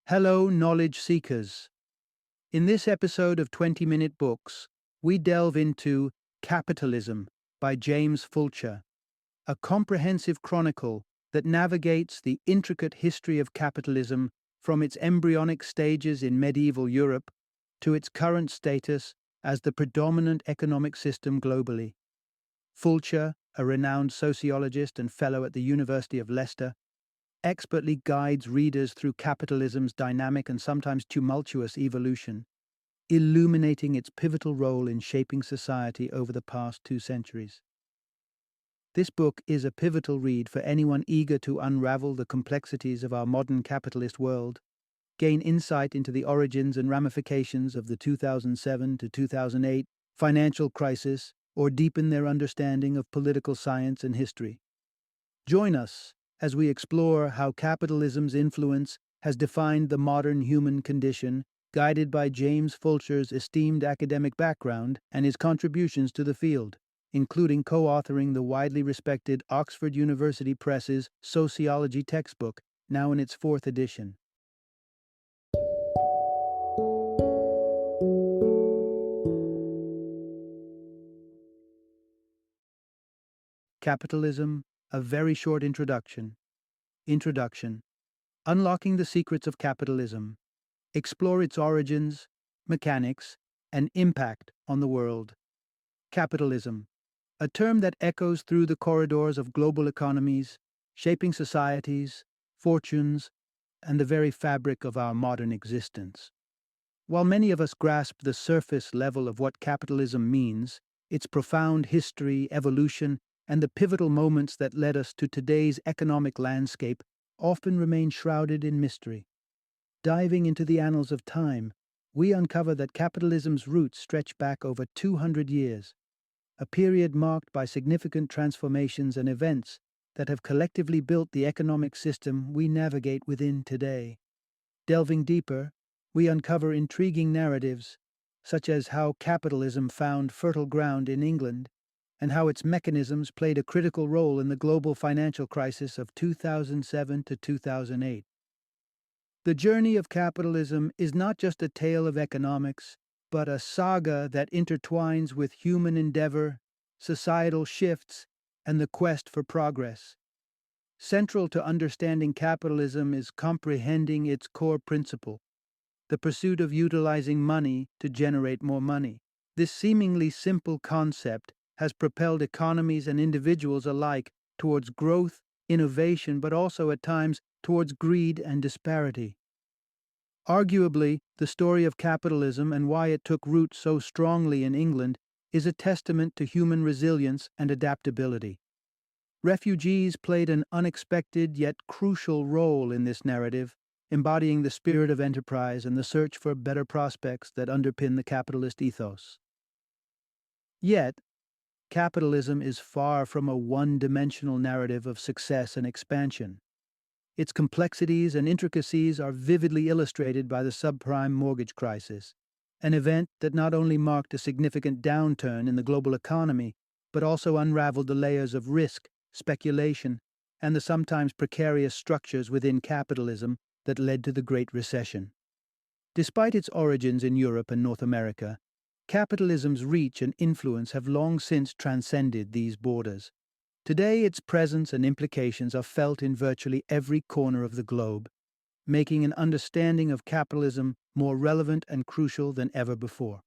Hello, knowledge seekers. In this episode of 20-Minute Books, we delve into Capitalism by James Fulcher, a comprehensive chronicle that navigates the intricate history of capitalism from its embryonic stages in medieval Europe to its current status as the predominant economic system globally. Fulcher, a renowned sociologist and fellow at the University of Leicester, expertly guides readers through capitalism's dynamic and sometimes tumultuous evolution, illuminating its pivotal role in shaping society over the past 2 centuries. This book is a pivotal read for anyone eager to unravel the complexities of our modern capitalist world, gain insight into the origins and ramifications of the 2007 to 2008 financial crisis, or deepen their understanding of political science and history. Join us as we explore how capitalism's influence has defined the modern human condition, guided by James Fulcher's esteemed academic background and his contributions to the field, including co-authoring the widely respected Oxford University Press's sociology textbook, now in its 4th edition. Capitalism, a very short introduction. Introduction. Unlocking the secrets of capitalism. Explore its origins, mechanics, and impact on the world. Capitalism, a term that echoes through the corridors of global economies, shaping societies, fortunes, and the very fabric of our modern existence. While many of us grasp the surface level of what capitalism means, its profound history, evolution, and the pivotal moments that led us to today's economic landscape often remain shrouded in mystery. Diving into the annals of time, we uncover that capitalism's roots stretch back over 200 years, a period marked by significant transformations and events that have collectively built the economic system we navigate within today. Delving deeper, we uncover intriguing narratives, such as how capitalism found fertile ground in England, and how its mechanisms played a critical role in the global financial crisis of 2007 to 2008. The journey of capitalism is not just a tale of economics, but a saga that intertwines with human endeavor, societal shifts, and the quest for progress. Central to understanding capitalism is comprehending its core principle, the pursuit of utilizing money to generate more money. This seemingly simple concept has propelled economies and individuals alike towards growth, innovation, but also at times towards greed and disparity. Arguably, the story of capitalism and why it took root so strongly in England is a testament to human resilience and adaptability. Refugees played an unexpected yet crucial role in this narrative, embodying the spirit of enterprise and the search for better prospects that underpin the capitalist ethos. Yet, capitalism is far from a one-dimensional narrative of success and expansion. Its complexities and intricacies are vividly illustrated by the subprime mortgage crisis, an event that not only marked a significant downturn in the global economy, but also unraveled the layers of risk, speculation, and the sometimes precarious structures within capitalism that led to the Great Recession. Despite its origins in Europe and North America, capitalism's reach and influence have long since transcended these borders. Today, its presence and implications are felt in virtually every corner of the globe, making an understanding of capitalism more relevant and crucial than ever before.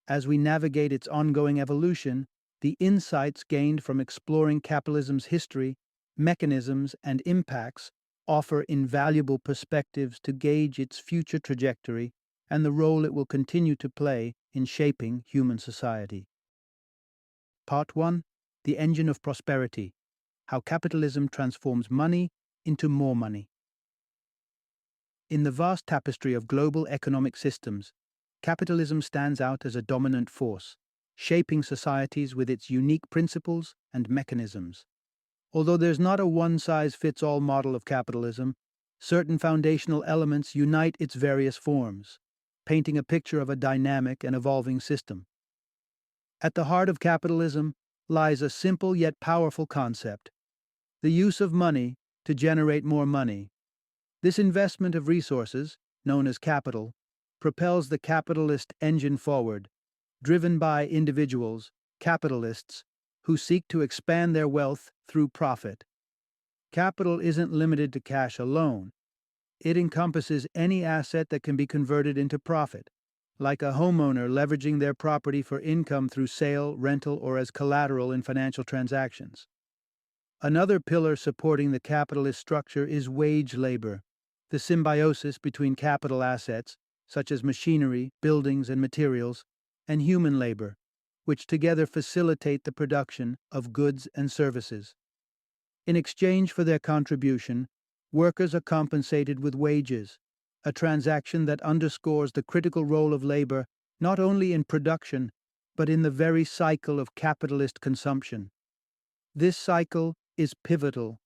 As we navigate its ongoing evolution, the insights gained from exploring capitalism's history, mechanisms, and impacts offer invaluable perspectives to gauge its future trajectory and the role it will continue to play in shaping human society. Part 1. The Engine of Prosperity: How Capitalism Transforms Money into More Money. In the vast tapestry of global economic systems, capitalism stands out as a dominant force, shaping societies with its unique principles and mechanisms. Although there's not a one-size-fits-all model of capitalism, certain foundational elements unite its various forms, painting a picture of a dynamic and evolving system. At the heart of capitalism lies a simple yet powerful concept: the use of money to generate more money. This investment of resources, known as capital, propels the capitalist engine forward, driven by individuals, capitalists, who seek to expand their wealth through profit. Capital isn't limited to cash alone. It encompasses any asset that can be converted into profit, like a homeowner leveraging their property for income through sale, rental, or as collateral in financial transactions. Another pillar supporting the capitalist structure is wage labor, the symbiosis between capital assets, such as machinery, buildings, and materials, and human labor, which together facilitate the production of goods and services. In exchange for their contribution, workers are compensated with wages, a transaction that underscores the critical role of labor not only in production, but in the very cycle of capitalist consumption. This cycle is pivotal,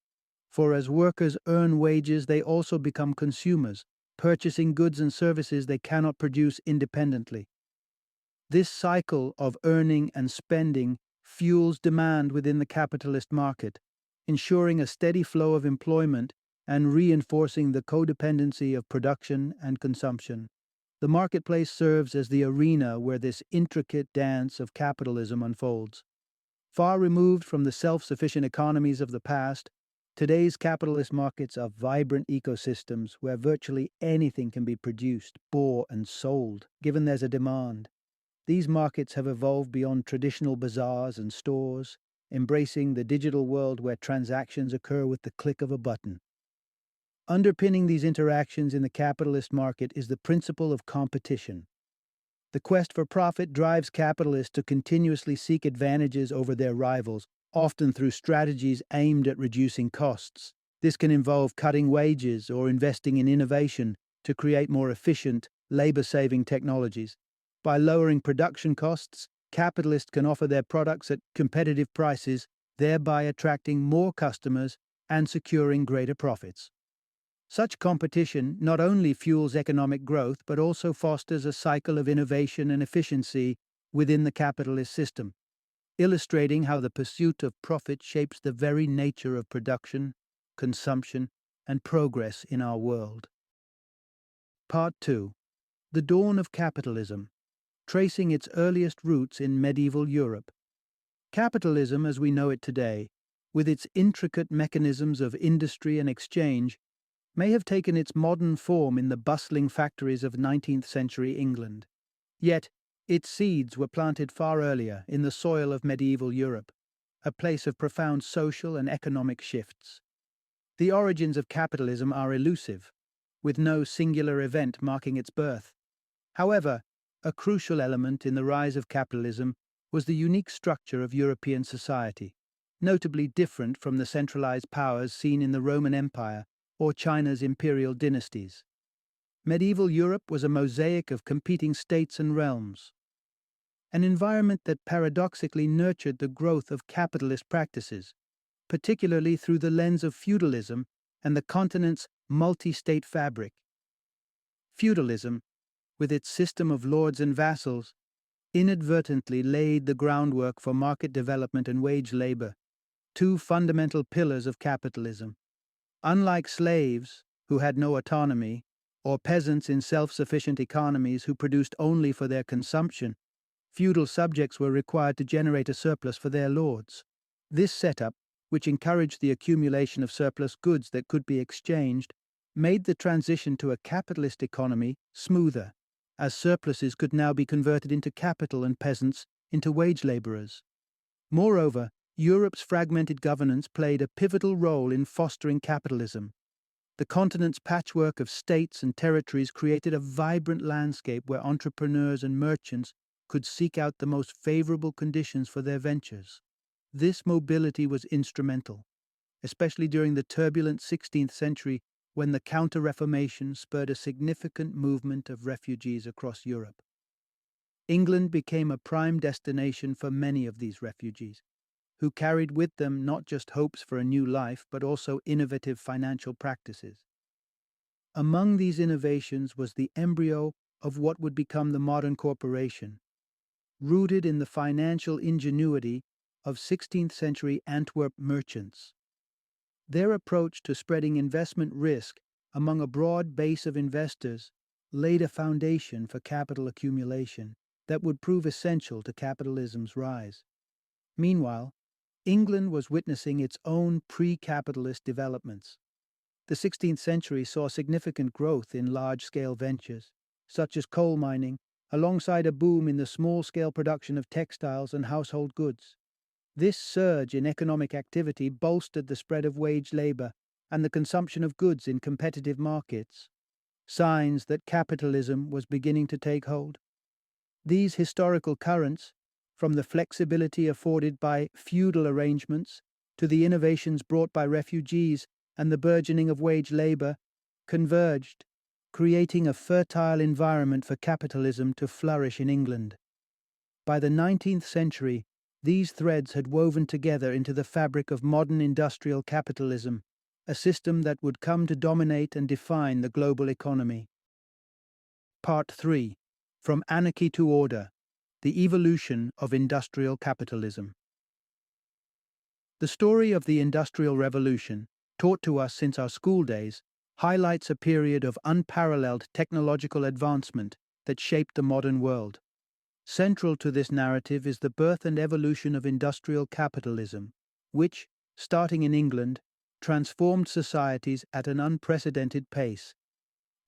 for as workers earn wages, they also become consumers, purchasing goods and services they cannot produce independently. This cycle of earning and spending fuels demand within the capitalist market, ensuring a steady flow of employment and reinforcing the codependency of production and consumption. The marketplace serves as the arena where this intricate dance of capitalism unfolds. Far removed from the self-sufficient economies of the past, today's capitalist markets are vibrant ecosystems where virtually anything can be produced, bought, and sold, given there's a demand. These markets have evolved beyond traditional bazaars and stores, embracing the digital world where transactions occur with the click of a button. Underpinning these interactions in the capitalist market is the principle of competition. The quest for profit drives capitalists to continuously seek advantages over their rivals, often through strategies aimed at reducing costs. This can involve cutting wages or investing in innovation to create more efficient, labor-saving technologies. By lowering production costs, capitalists can offer their products at competitive prices, thereby attracting more customers and securing greater profits. Such competition not only fuels economic growth but also fosters a cycle of innovation and efficiency within the capitalist system, illustrating how the pursuit of profit shapes the very nature of production, consumption, and progress in our world. Part 2. The Dawn of Capitalism, tracing its earliest roots in medieval Europe. Capitalism as we know it today, with its intricate mechanisms of industry and exchange, may have taken its modern form in the bustling factories of 19th century England. Yet, its seeds were planted far earlier in the soil of medieval Europe, a place of profound social and economic shifts. The origins of capitalism are elusive, with no singular event marking its birth. However, a crucial element in the rise of capitalism was the unique structure of European society, notably different from the centralized powers seen in the Roman Empire or China's imperial dynasties. Medieval Europe was a mosaic of competing states and realms, an environment that paradoxically nurtured the growth of capitalist practices, particularly through the lens of feudalism and the continent's multi-state fabric. Feudalism, with its system of lords and vassals, inadvertently laid the groundwork for market development and wage labor, two fundamental pillars of capitalism. Unlike slaves, who had no autonomy, or peasants in self-sufficient economies who produced only for their consumption, feudal subjects were required to generate a surplus for their lords. This setup, which encouraged the accumulation of surplus goods that could be exchanged, made the transition to a capitalist economy smoother, as surpluses could now be converted into capital and peasants into wage laborers. Moreover, Europe's fragmented governance played a pivotal role in fostering capitalism. The continent's patchwork of states and territories created a vibrant landscape where entrepreneurs and merchants could seek out the most favorable conditions for their ventures. This mobility was instrumental, especially during the turbulent 16th century when the Counter-Reformation spurred a significant movement of refugees across Europe. England became a prime destination for many of these refugees, who carried with them not just hopes for a new life but also innovative financial practices. Among these innovations was the embryo of what would become the modern corporation, rooted in the financial ingenuity of 16th century Antwerp merchants. Their approach to spreading investment risk among a broad base of investors, laid a foundation for capital accumulation that would prove essential to capitalism's rise. Meanwhile, England was witnessing its own pre-capitalist developments. The 16th century saw significant growth in large-scale ventures, such as coal mining, alongside a boom in the small-scale production of textiles and household goods. This surge in economic activity bolstered the spread of wage labor and the consumption of goods in competitive markets, signs that capitalism was beginning to take hold. These historical currents, from the flexibility afforded by feudal arrangements to the innovations brought by refugees and the burgeoning of wage labor, converged, creating a fertile environment for capitalism to flourish in England. By the 19th century, these threads had woven together into the fabric of modern industrial capitalism, a system that would come to dominate and define the global economy. Part 3. From Anarchy to Order: The Evolution of Industrial Capitalism. The story of the Industrial Revolution, taught to us since our school days, highlights a period of unparalleled technological advancement that shaped the modern world. Central to this narrative is the birth and evolution of industrial capitalism, which, starting in England, transformed societies at an unprecedented pace.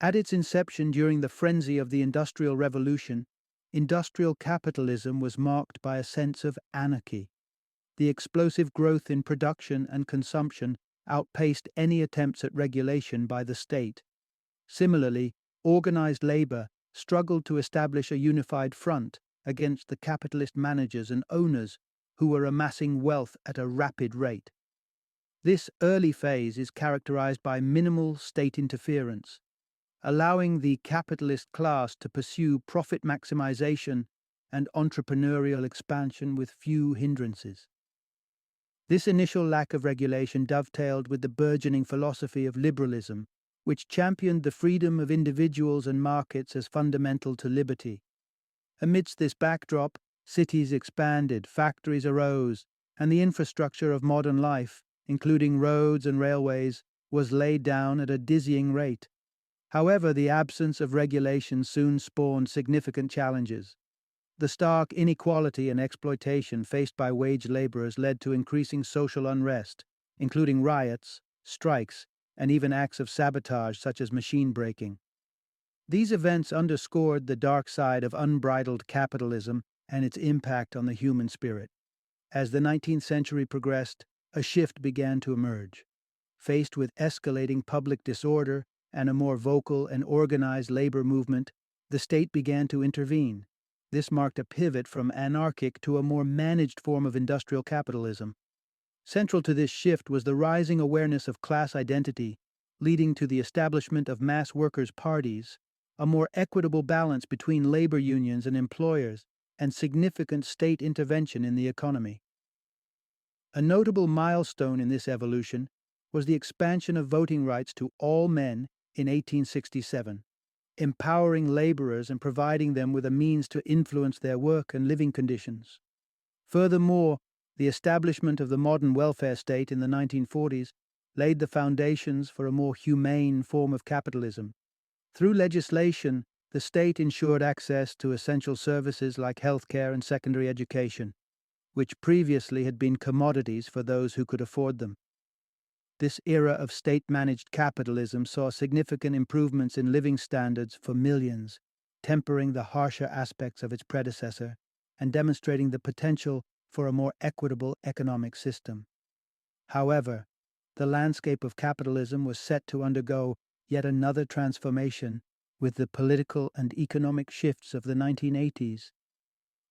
At its inception during the frenzy of the Industrial Revolution, industrial capitalism was marked by a sense of anarchy. The explosive growth in production and consumption outpaced any attempts at regulation by the state. Similarly, organized labor struggled to establish a unified front against the capitalist managers and owners who were amassing wealth at a rapid rate. This early phase is characterized by minimal state interference, allowing the capitalist class to pursue profit maximization and entrepreneurial expansion with few hindrances. This initial lack of regulation dovetailed with the burgeoning philosophy of liberalism, which championed the freedom of individuals and markets as fundamental to liberty. Amidst this backdrop, cities expanded, factories arose, and the infrastructure of modern life, including roads and railways, was laid down at a dizzying rate. However, the absence of regulation soon spawned significant challenges. The stark inequality and exploitation faced by wage laborers led to increasing social unrest, including riots, strikes, and even acts of sabotage such as machine breaking. These events underscored the dark side of unbridled capitalism and its impact on the human spirit. As the 19th century progressed, a shift began to emerge. Faced with escalating public disorder and a more vocal and organized labor movement, the state began to intervene. This marked a pivot from anarchic to a more managed form of industrial capitalism. Central to this shift was the rising awareness of class identity, leading to the establishment of mass workers' parties, a more equitable balance between labor unions and employers, and significant state intervention in the economy. A notable milestone in this evolution was the expansion of voting rights to all men in 1867, empowering laborers and providing them with a means to influence their work and living conditions. Furthermore, the establishment of the modern welfare state in the 1940s laid the foundations for a more humane form of capitalism. Through legislation, the state ensured access to essential services like healthcare and secondary education, which previously had been commodities for those who could afford them. This era of state-managed capitalism saw significant improvements in living standards for millions, tempering the harsher aspects of its predecessor and demonstrating the potential for a more equitable economic system. However, the landscape of capitalism was set to undergo yet another transformation with the political and economic shifts of the 1980s,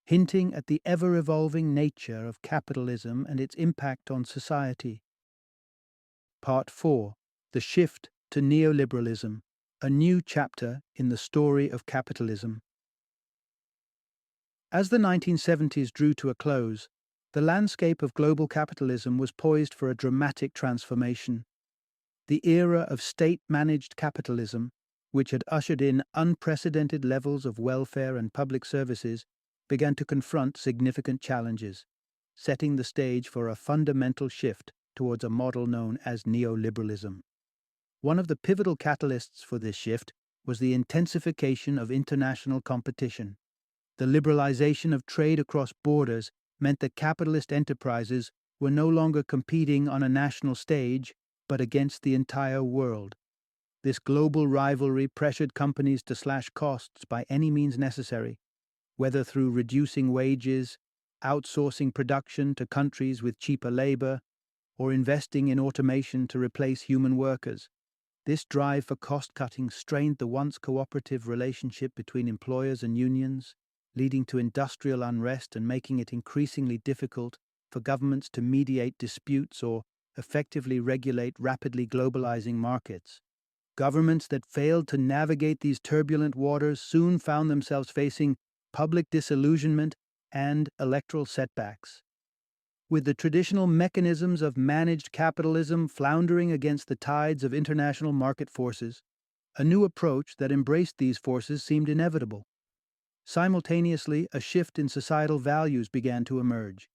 hinting at the ever-evolving nature of capitalism and its impact on society. Part 4. The Shift to Neoliberalism, a New Chapter in the Story of Capitalism. As the 1970s drew to a close, the landscape of global capitalism was poised for a dramatic transformation. The era of state-managed capitalism, which had ushered in unprecedented levels of welfare and public services, began to confront significant challenges, setting the stage for a fundamental shift towards a model known as neoliberalism. One of the pivotal catalysts for this shift was the intensification of international competition. The liberalization of trade across borders meant that capitalist enterprises were no longer competing on a national stage, but against the entire world. This global rivalry pressured companies to slash costs by any means necessary, whether through reducing wages, outsourcing production to countries with cheaper labor, or investing in automation to replace human workers. This drive for cost-cutting strained the once cooperative relationship between employers and unions, leading to industrial unrest and making it increasingly difficult for governments to mediate disputes or effectively regulate rapidly globalizing markets. Governments that failed to navigate these turbulent waters soon found themselves facing public disillusionment and electoral setbacks. With the traditional mechanisms of managed capitalism floundering against the tides of international market forces, a new approach that embraced these forces seemed inevitable. Simultaneously, a shift in societal values began to emerge.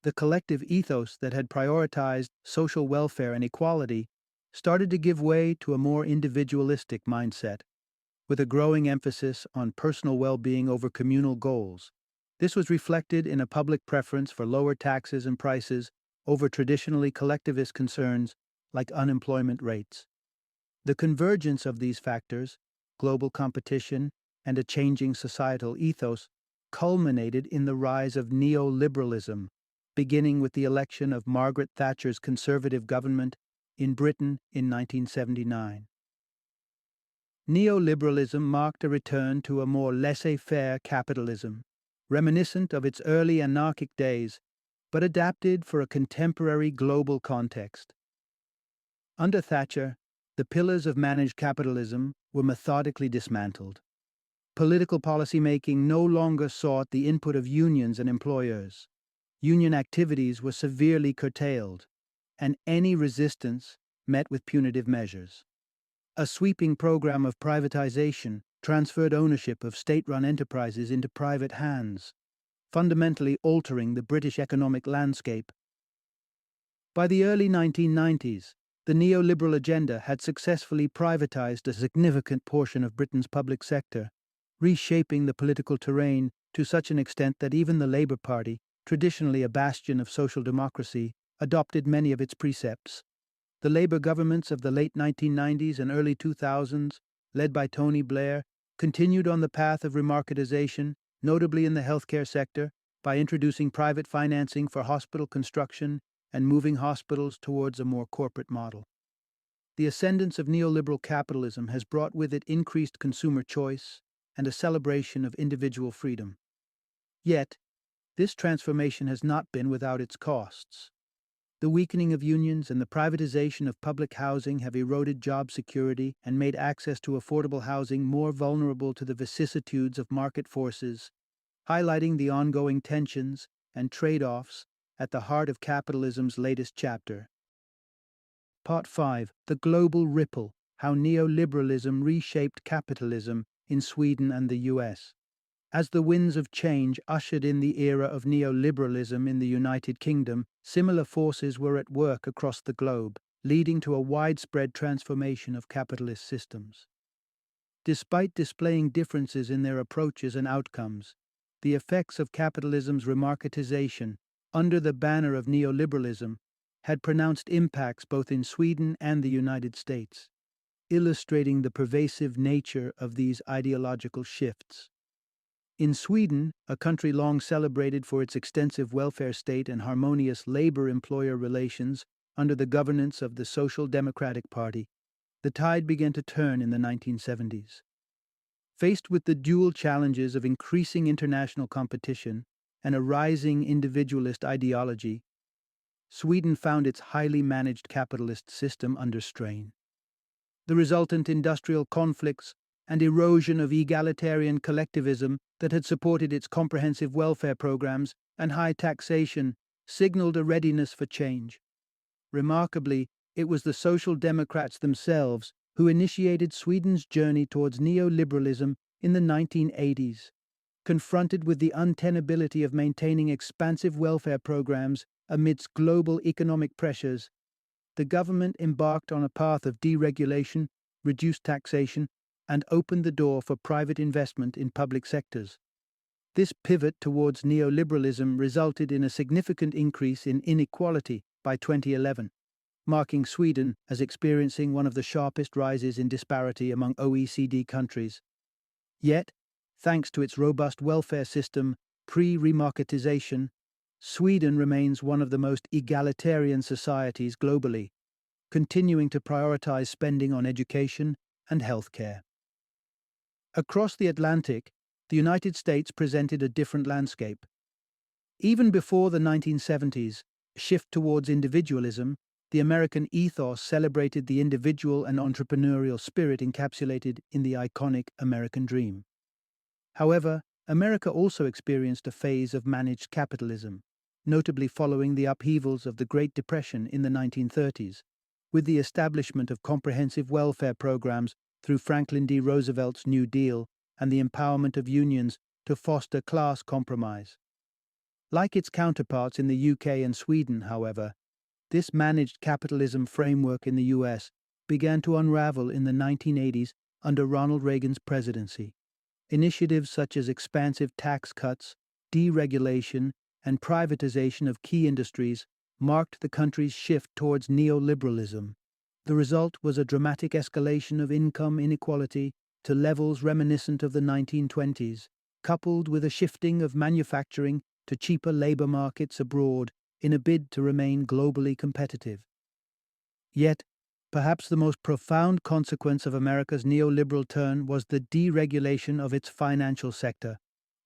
The collective ethos that had prioritized social welfare and equality started to give way to a more individualistic mindset, with a growing emphasis on personal well-being over communal goals. This was reflected in a public preference for lower taxes and prices over traditionally collectivist concerns like unemployment rates. The convergence of these factors, global competition, and a changing societal ethos, culminated in the rise of neoliberalism, beginning with the election of Margaret Thatcher's Conservative government in Britain in 1979. Neoliberalism marked a return to a more laissez-faire capitalism, reminiscent of its early anarchic days, but adapted for a contemporary global context. Under Thatcher, the pillars of managed capitalism were methodically dismantled. Political policymaking no longer sought the input of unions and employers. Union activities were severely curtailed, and any resistance met with punitive measures. A sweeping program of privatization transferred ownership of state-run enterprises into private hands, fundamentally altering the British economic landscape. By the early 1990s, the neoliberal agenda had successfully privatized a significant portion of Britain's public sector, reshaping the political terrain to such an extent that even the Labour Party, traditionally a bastion of social democracy, adopted many of its precepts. The Labour governments of the late 1990s and early 2000s, led by Tony Blair, continued on the path of remarketization, notably in the healthcare sector, by introducing private financing for hospital construction and moving hospitals towards a more corporate model. The ascendance of neoliberal capitalism has brought with it increased consumer choice and a celebration of individual freedom. Yet, this transformation has not been without its costs. The weakening of unions and the privatization of public housing have eroded job security and made access to affordable housing more vulnerable to the vicissitudes of market forces, highlighting the ongoing tensions and trade-offs at the heart of capitalism's latest chapter. Part 5. The Global Ripple: How Neoliberalism Reshaped Capitalism in Sweden and the US. As the winds of change ushered in the era of neoliberalism in the United Kingdom, similar forces were at work across the globe, leading to a widespread transformation of capitalist systems. Despite displaying differences in their approaches and outcomes, the effects of capitalism's remarketization, under the banner of neoliberalism, had pronounced impacts both in Sweden and the United States, illustrating the pervasive nature of these ideological shifts. In Sweden, a country long celebrated for its extensive welfare state and harmonious labor-employer relations under the governance of the Social Democratic Party, the tide began to turn in the 1970s. Faced with the dual challenges of increasing international competition and a rising individualist ideology, Sweden found its highly managed capitalist system under strain. The resultant industrial conflicts and erosion of egalitarian collectivism that had supported its comprehensive welfare programs and high taxation signaled a readiness for change. Remarkably, it was the Social Democrats themselves who initiated Sweden's journey towards neoliberalism in the 1980s. Confronted with the untenability of maintaining expansive welfare programs amidst global economic pressures, the government embarked on a path of deregulation, reduced taxation, and opened the door for private investment in public sectors. This pivot towards neoliberalism resulted in a significant increase in inequality by 2011, marking Sweden as experiencing one of the sharpest rises in disparity among OECD countries. Yet, thanks to its robust welfare system, pre-remarketization, Sweden remains one of the most egalitarian societies globally, continuing to prioritize spending on education and healthcare. Across the Atlantic, the United States presented a different landscape. Even before the 1970s shift towards individualism, the American ethos celebrated the individual and entrepreneurial spirit encapsulated in the iconic American dream. However, America also experienced a phase of managed capitalism, notably following the upheavals of the Great Depression in the 1930s, with the establishment of comprehensive welfare programs through Franklin D. Roosevelt's New Deal and the empowerment of unions to foster class compromise. Like its counterparts in the UK and Sweden, however, this managed capitalism framework in the US began to unravel in the 1980s under Ronald Reagan's presidency. Initiatives such as expansive tax cuts, deregulation, and privatization of key industries marked the country's shift towards neoliberalism. The result was a dramatic escalation of income inequality to levels reminiscent of the 1920s, coupled with a shifting of manufacturing to cheaper labor markets abroad in a bid to remain globally competitive. Yet, perhaps the most profound consequence of America's neoliberal turn was the deregulation of its financial sector,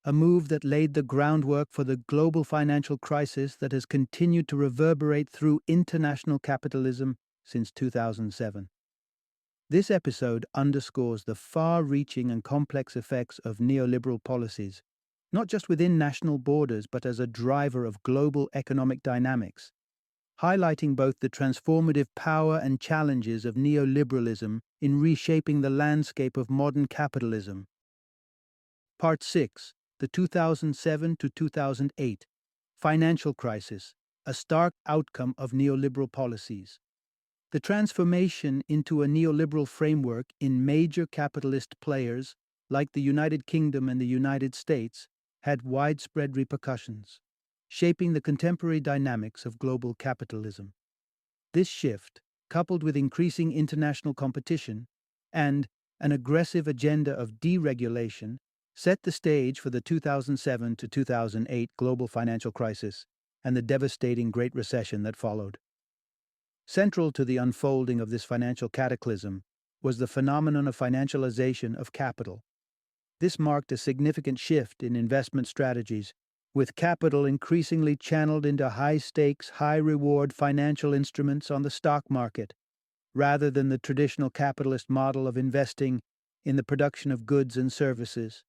a move that laid the groundwork for the global financial crisis that has continued to reverberate through international capitalism since 2007. This episode underscores the far-reaching and complex effects of neoliberal policies, not just within national borders but as a driver of global economic dynamics, highlighting both the transformative power and challenges of neoliberalism in reshaping the landscape of modern capitalism. Part 6. The 2007 to 2008 Financial Crisis, a stark outcome of neoliberal policies. The transformation into a neoliberal framework in major capitalist players, like the United Kingdom and the United States, had widespread repercussions, shaping the contemporary dynamics of global capitalism. This shift, coupled with increasing international competition and an aggressive agenda of deregulation, set the stage for the 2007 to 2008 global financial crisis and the devastating Great Recession that followed. Central to the unfolding of this financial cataclysm was the phenomenon of financialization of capital. This marked a significant shift in investment strategies, with capital increasingly channeled into high-stakes, high-reward financial instruments on the stock market, rather than the traditional capitalist model of investing in the production of goods and services.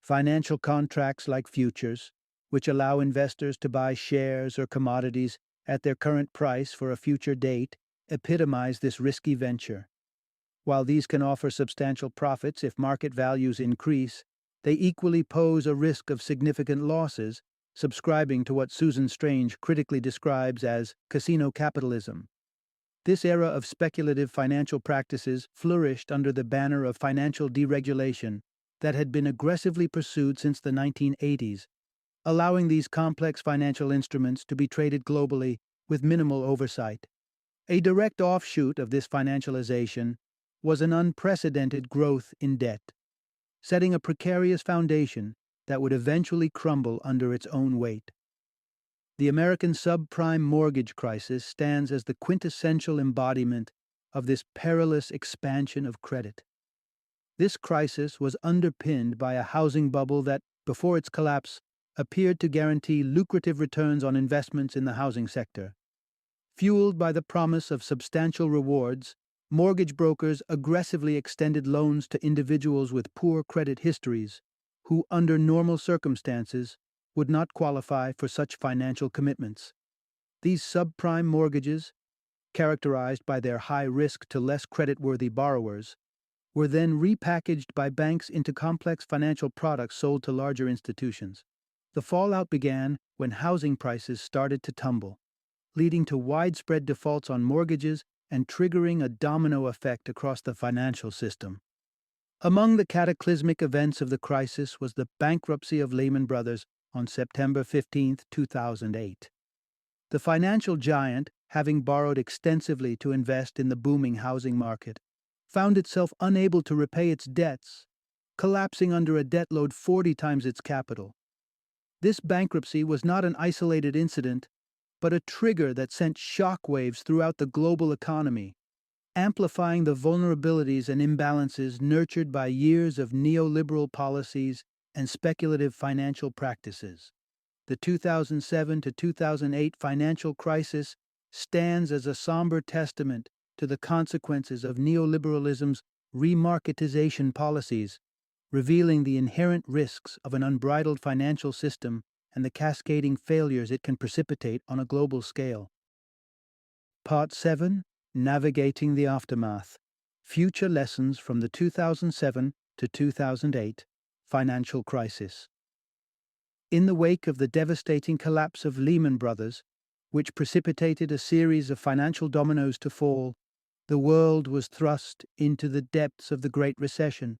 Financial contracts like futures, which allow investors to buy shares or commodities at their current price for a future date, epitomize this risky venture. While these can offer substantial profits if market values increase, they equally pose a risk of significant losses, subscribing to what Susan Strange critically describes as casino capitalism. This era of speculative financial practices flourished under the banner of financial deregulation that had been aggressively pursued since the 1980s, allowing these complex financial instruments to be traded globally with minimal oversight. A direct offshoot of this financialization was an unprecedented growth in debt, setting a precarious foundation that would eventually crumble under its own weight. The American subprime mortgage crisis stands as the quintessential embodiment of this perilous expansion of credit. This crisis was underpinned by a housing bubble that, before its collapse, appeared to guarantee lucrative returns on investments in the housing sector. Fueled by the promise of substantial rewards, mortgage brokers aggressively extended loans to individuals with poor credit histories, who, under normal circumstances, would not qualify for such financial commitments. These subprime mortgages, characterized by their high risk to less creditworthy borrowers, were then repackaged by banks into complex financial products sold to larger institutions. The fallout began when housing prices started to tumble. leading to widespread defaults on mortgages and triggering a domino effect across the financial system. Among the cataclysmic events of the crisis was the bankruptcy of Lehman Brothers on September 15, 2008. The financial giant, having borrowed extensively to invest in the booming housing market, found itself unable to repay its debts, collapsing under a debt load 40 times its capital. This bankruptcy was not an isolated incident, but a trigger that sent shockwaves throughout the global economy, amplifying the vulnerabilities and imbalances nurtured by years of neoliberal policies and speculative financial practices. The 2007 to 2008 financial crisis stands as a somber testament to the consequences of neoliberalism's remarketization policies, revealing the inherent risks of an unbridled financial system and the cascading failures it can precipitate on a global scale. Part 7: Navigating the Aftermath. Future Lessons from the 2007 to 2008 Financial Crisis. In the wake of the devastating collapse of Lehman Brothers, which precipitated a series of financial dominoes to fall, the world was thrust into the depths of the Great Recession.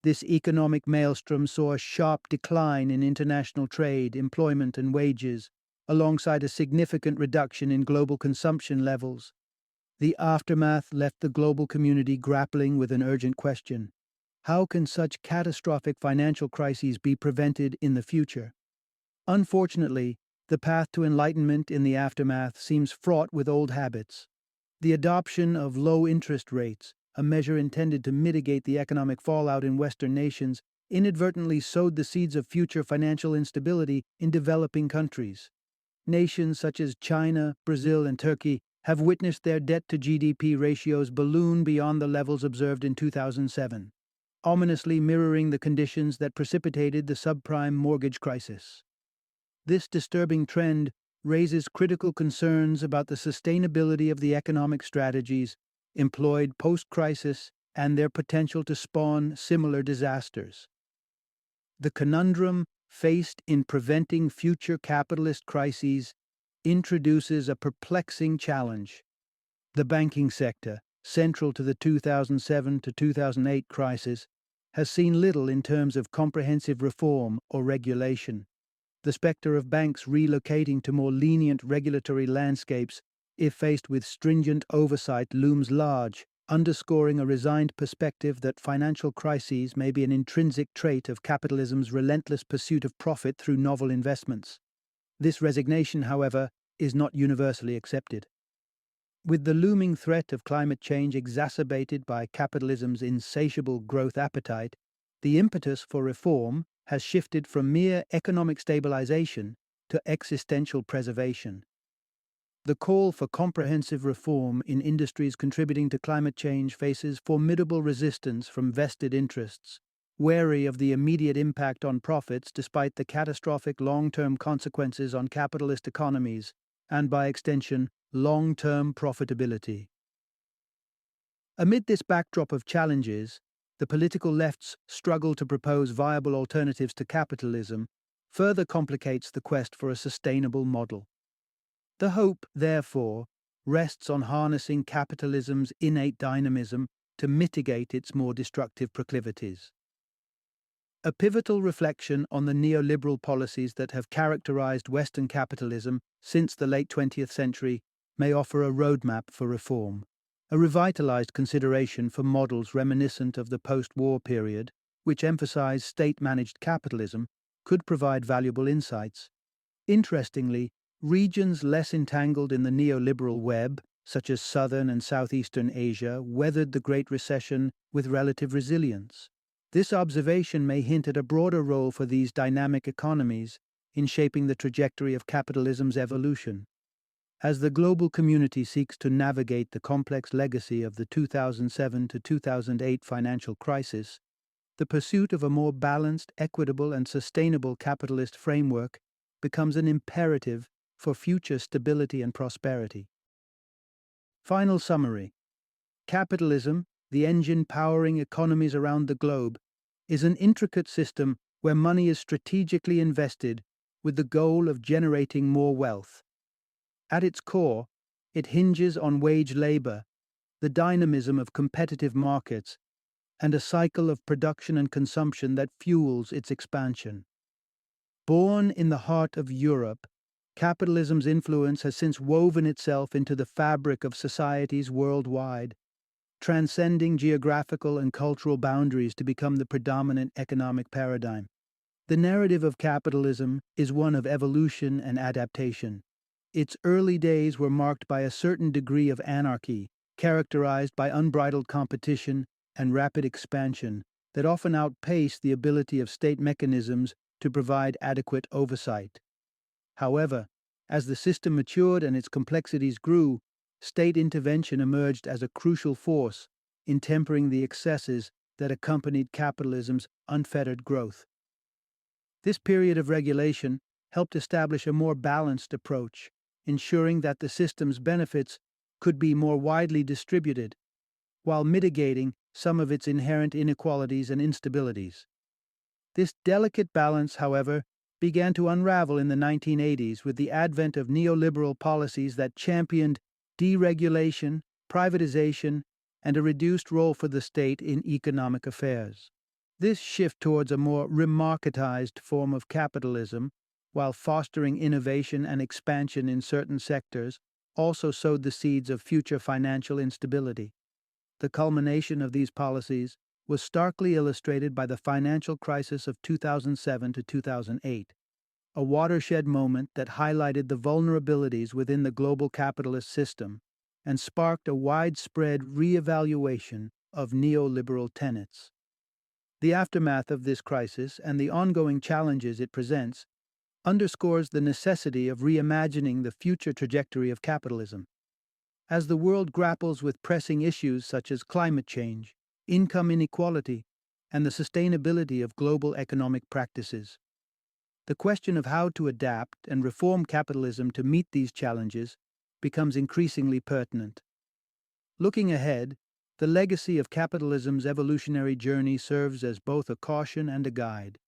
This economic maelstrom saw a sharp decline in international trade, employment, and wages, alongside a significant reduction in global consumption levels. The aftermath left the global community grappling with an urgent question: how can such catastrophic financial crises be prevented in the future? Unfortunately, the path to enlightenment in the aftermath seems fraught with old habits. The adoption of low interest rates, a measure intended to mitigate the economic fallout in Western nations, inadvertently sowed the seeds of future financial instability in developing countries. Nations such as China, Brazil, and Turkey have witnessed their debt-to-GDP ratios balloon beyond the levels observed in 2007, ominously mirroring the conditions that precipitated the subprime mortgage crisis. This disturbing trend raises critical concerns about the sustainability of the economic strategies employed post-crisis and their potential to spawn similar disasters. The conundrum faced in preventing future capitalist crises introduces a perplexing challenge. The banking sector, central to the 2007 to 2008 crisis, has seen little in terms of comprehensive reform or regulation. The specter of banks relocating to more lenient regulatory landscapes, if faced with stringent oversight, looms large, underscoring a resigned perspective that financial crises may be an intrinsic trait of capitalism's relentless pursuit of profit through novel investments. This resignation, however, is not universally accepted. With the looming threat of climate change exacerbated by capitalism's insatiable growth appetite, the impetus for reform has shifted from mere economic stabilization to existential preservation. The call for comprehensive reform in industries contributing to climate change faces formidable resistance from vested interests, wary of the immediate impact on profits despite the catastrophic long-term consequences on capitalist economies and, by extension, long-term profitability. Amid this backdrop of challenges, the political left's struggle to propose viable alternatives to capitalism further complicates the quest for a sustainable model. The hope, therefore, rests on harnessing capitalism's innate dynamism to mitigate its more destructive proclivities. A pivotal reflection on the neoliberal policies that have characterized Western capitalism since the late 20th century may offer a roadmap for reform. A revitalized consideration for models reminiscent of the post-war period, which emphasized state-managed capitalism, could provide valuable insights. Interestingly, regions less entangled in the neoliberal web, such as Southern and Southeastern Asia, weathered the Great Recession with relative resilience. This observation may hint at a broader role for these dynamic economies in shaping the trajectory of capitalism's evolution. As the global community seeks to navigate the complex legacy of the 2007 to 2008 financial crisis, the pursuit of a more balanced, equitable, and sustainable capitalist framework becomes an imperative for future stability and prosperity. Final summary: capitalism, the engine powering economies around the globe, is an intricate system where money is strategically invested with the goal of generating more wealth. At its core, it hinges on wage labor, the dynamism of competitive markets, and a cycle of production and consumption that fuels its expansion. Born in the heart of Europe, capitalism's influence has since woven itself into the fabric of societies worldwide, transcending geographical and cultural boundaries to become the predominant economic paradigm. The narrative of capitalism is one of evolution and adaptation. Its early days were marked by a certain degree of anarchy, characterized by unbridled competition and rapid expansion that often outpaced the ability of state mechanisms to provide adequate oversight. However, as the system matured and its complexities grew, state intervention emerged as a crucial force in tempering the excesses that accompanied capitalism's unfettered growth. This period of regulation helped establish a more balanced approach, ensuring that the system's benefits could be more widely distributed, while mitigating some of its inherent inequalities and instabilities. This delicate balance, however, began to unravel in the 1980s with the advent of neoliberal policies that championed deregulation, privatization, and a reduced role for the state in economic affairs. This shift towards a more remarketized form of capitalism, while fostering innovation and expansion in certain sectors, also sowed the seeds of future financial instability. The culmination of these policies was starkly illustrated by the financial crisis of 2007 to 2008, a watershed moment that highlighted the vulnerabilities within the global capitalist system and sparked a widespread reevaluation of neoliberal tenets. The aftermath of this crisis and the ongoing challenges it presents underscores the necessity of reimagining the future trajectory of capitalism. As the world grapples with pressing issues such as climate change, income inequality, and the sustainability of global economic practices, the question of how to adapt and reform capitalism to meet these challenges becomes increasingly pertinent. Looking ahead, the legacy of capitalism's evolutionary journey serves as both a caution and a guide.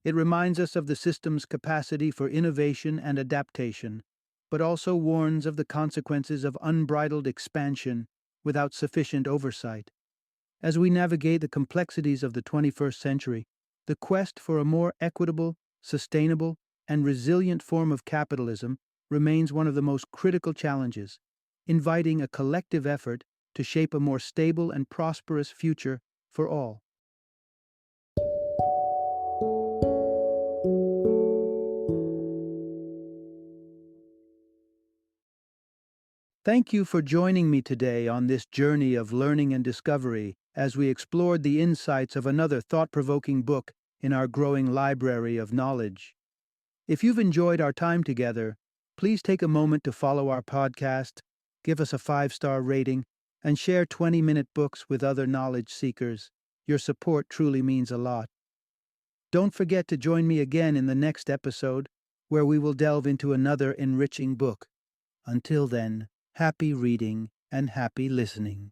It reminds us of the system's capacity for innovation and adaptation, but also warns of the consequences of unbridled expansion without sufficient oversight. As we navigate the complexities of the 21st century, the quest for a more equitable, sustainable, and resilient form of capitalism remains one of the most critical challenges, inviting a collective effort to shape a more stable and prosperous future for all. Thank you for joining me today on this journey of learning and discovery as we explored the insights of another thought-provoking book in our growing library of knowledge. If you've enjoyed our time together, please take a moment to follow our podcast, give us a 5-star rating, and share 20-minute books with other knowledge seekers. Your support truly means a lot. Don't forget to join me again in the next episode, where we will delve into another enriching book. Until then, happy reading and happy listening.